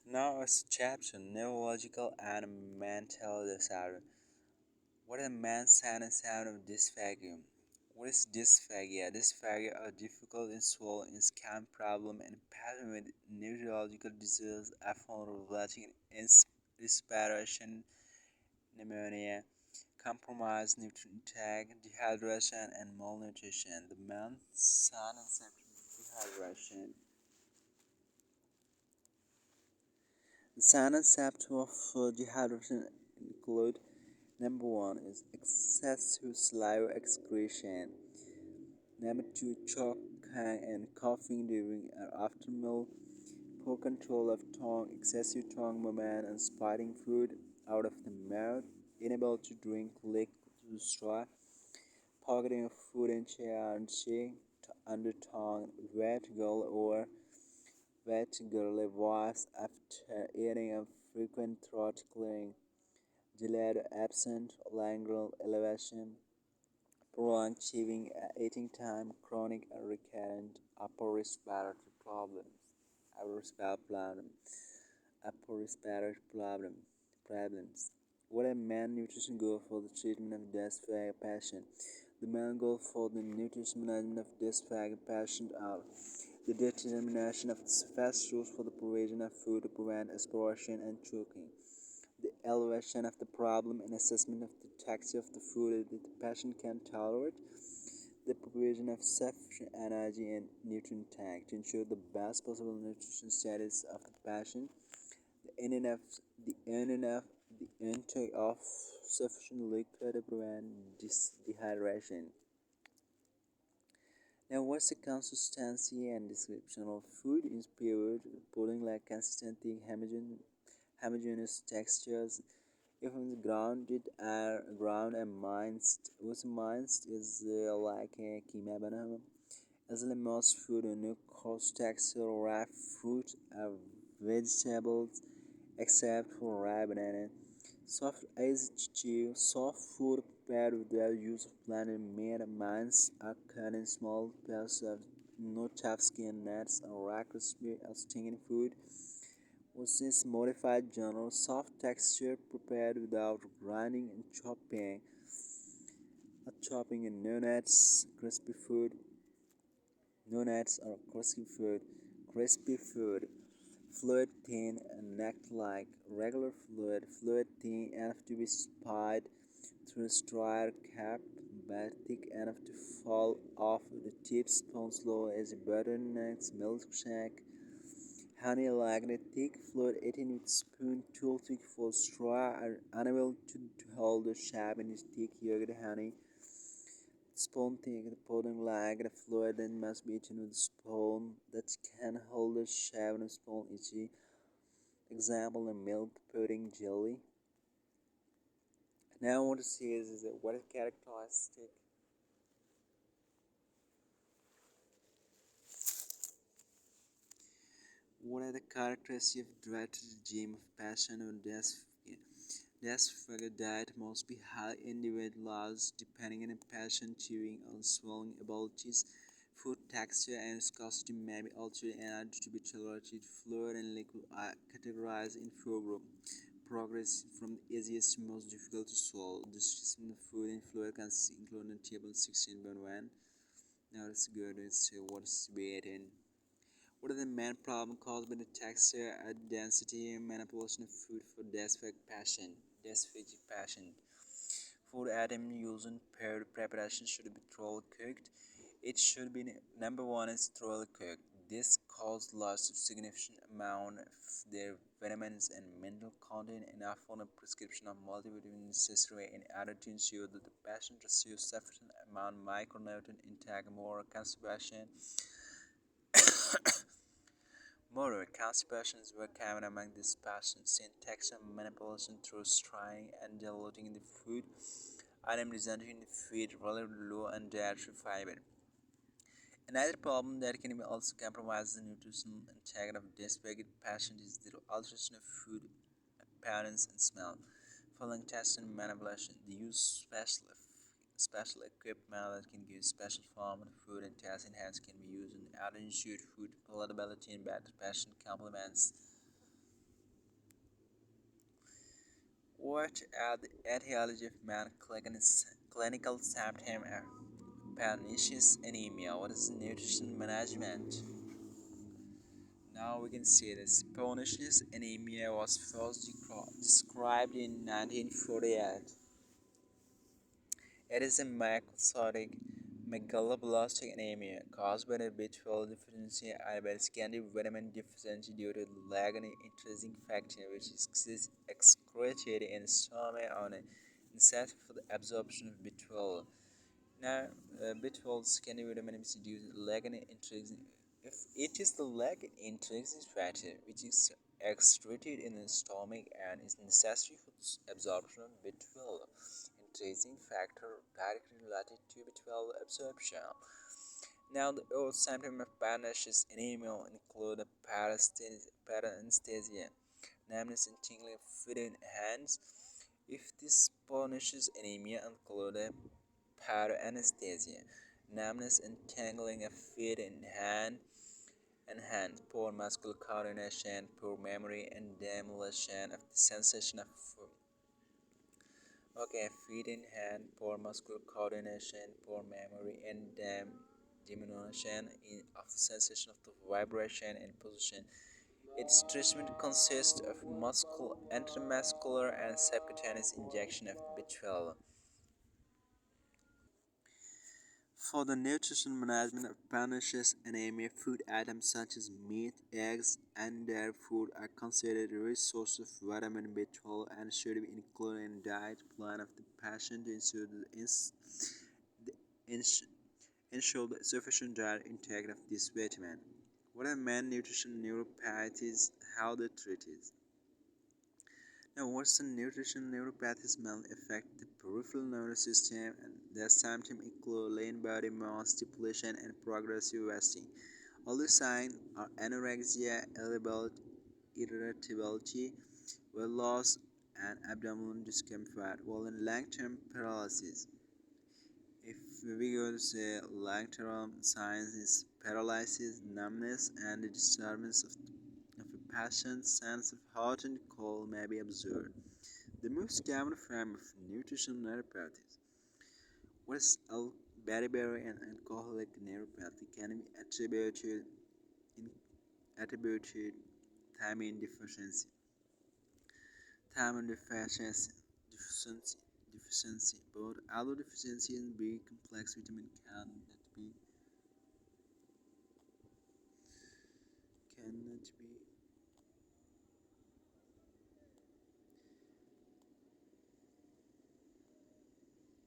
Now it's chapter neurological and mental disorder. What are the main sign and sound of dysphagia? What is dysphagia? Dysphagia are difficult in swallow in skin problem and pattern with neurological disorders often resulting in respiration, pneumonia, compromised nutrient intake, dehydration, and malnutrition. The main sign and symptoms of dehydration. The sign and symptoms of dehydration include number one is excessive saliva excretion. Number two, choking and coughing during and after meal. Poor control of tongue, excessive tongue movement, and spitting food out of the mouth. Inability to drink liquid through straw. Pocketing of food in chair and cheek, under tongue, wet gully or wet gully voice after eating, and frequent throat clearing. Delayed absent lingual elevation, prolonged chewing at eating time, chronic and recurrent upper respiratory problems, upper respiratory problem, upper respiratory problems. What a main nutrition goal for the treatment of dysphagia patient? The main goal for the nutrition management of dysphagia patient are the determination of the fast rules for the provision of food to prevent aspiration and choking, the evaluation of the problem and assessment of the texture of the food that the patient can tolerate, the provision of sufficient energy and nutrient tank to ensure the best possible nutrition status of the patient, the intake of sufficient liquid to prevent dehydration. Now, what's the consistency and description of food is period, reporting like consistency, homogeneous textures, even grounded are ground and minced. What's minced is like a kima banana. As the most food in a coarse texture, ripe fruit are vegetables except for ripe banana. Soft ice stew, soft food prepared without use of blended meat, minced are cut in small pieces of no tough skin nuts or raw crispy or stinging food. Was this modified genre soft texture prepared without grinding and chopping in no nuts, crispy food, no nuts or crispy food, fluid thin and neck-like, regular fluid thin enough to be spied through a strider cap, but thick enough to fall off the tip, spoon slow as a butternut milkshake. Honey like a thick fluid eaten with spoon too thick for straw are unable to hold the shape in its thick yogurt honey. Spoon thick, the pudding like the fluid then must be eaten with a spoon that can hold the shape in a spoon easy. Example a milk pudding jelly. Now I want to see is what is characteristic. What are the characteristics of dread regime of passion or death? This diet must be highly individualized depending on the patient chewing or swallowing abilities. Food texture and viscosity may be altered in order to be tolerated. Fluid and liquid are categorized in four groups. Progress from the easiest to most difficult to swallow. Distribution of food and fluid consists including table 16.1. Now let's go to see what's being. What are the main problems caused by the texture, density, and manipulation of food for dysphagic patient? Food item used in paired preparation should be thoroughly cooked. It should be number one is thoroughly cooked. This causes loss of significant amount of their vitamins and mineral content and often a prescription of multivitamins necessary in order to ensure that the patient receives sufficient amount of micronutrient intake, more conservation. Moreover, constipations were common among these patients, in texture manipulation through strying and diluting the food item resulting in feed relatively low in dietary fiber. Another problem that can also compromise the nutritional integrity of dysphagic patient is the alteration of food appearance and smell. Following testing and manipulation, they use special equipment that can give special form of food, and testing hands can be used in order to ensure food palatability and better patient complements. What are the etiology of clinical symptom of pernicious anemia? What is nutrition management? Now we can see this pernicious anemia was first described in 1948. It is a macrocytic megaloblastic anemia caused by a B12 deficiency and by scanty vitamin deficiency due to Lagane intrinsic factor, which is excreted in the stomach on a necessary for the absorption of B12. Now, B12 scanty vitamin is due to Lagane intrinsic. If it is the Lagane intrinsic factor which is excreted in the stomach and is necessary for the absorption of B12, intrinsic factor directly related to B12 absorption. Now, the other symptoms of pernicious anemia include paresthesia, numbness and tingling of feet and hands. If this pernicious anemia include paranesthesia, numbness and tingling of feet and hands, poor muscular coordination, poor memory, and diminution of the sensation of feet and hand, poor muscular coordination, poor memory, and diminution of the sensation of the vibration and position. Its treatment consists of intramuscular and subcutaneous injection of B12. For the nutrition management of pernicious anemia, food items such as meat, eggs, and dairy food are considered a rich source of vitamin B12 and should be included in the diet plan of the patient to ins- ensure the sufficient diet intake of this vitamin. What are main nutrition neuropathies? How they treat it? Now, Western nutrition neuropathies mainly affect the peripheral nervous system, and their symptoms include lean body mass depletion and progressive wasting. Other signs are anorexia, irritability, weight loss, and abdominal discomfort, while in long-term paralysis. If we go to say long-term signs is paralysis, numbness, and the disturbance of a patient's sense of hot and cold may be observed. The most common form of nutritional neuropathy, what is beriberi and alcoholic neuropathy, can be in, attributed thiamine deficiency. Thiamine deficiency, but other deficiency in B complex vitamin cannot be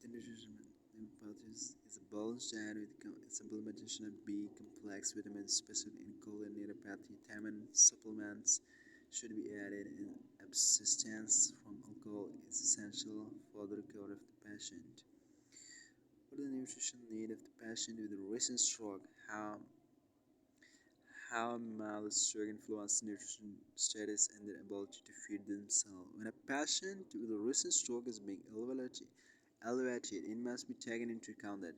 the nutrition neuropathy is a balanced diet with supplementation of B complex vitamins, especially in choline neuropathy. Thiamine supplements should be added, and abstinence from alcohol is essential for the recovery of the patient. What is the nutrition need of the patient with a recent stroke? How mild stroke influences nutrition status and their ability to feed themselves. When a patient with a recent stroke is being elevated, it must be taken into account that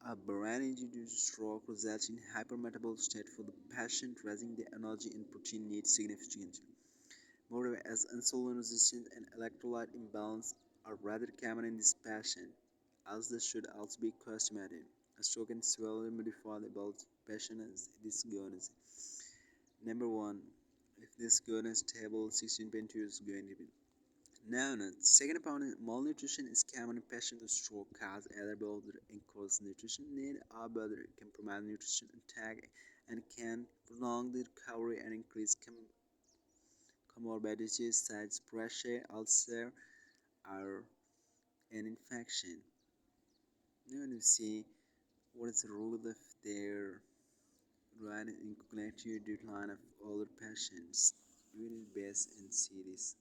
a brain-induced stroke results in hypermetabolic state for the patient, raising the energy and protein needs significantly. Moreover, as insulin resistance and electrolyte imbalance are rather common in this patient, as they should also be estimated. A stroke can severely modify the ability of the patient as this goes. Number 1. If this goes table 16.2 is going to be. Now, second point, malnutrition is common in patients with stroke caused either by their increased nutrition need or by their compromised nutrition intake and can prolong the recovery and increase comorbidities such as pressure, ulcer, or an infection. Now, you see what is the role of their right in cognitive decline of older patients. Do it best and see this.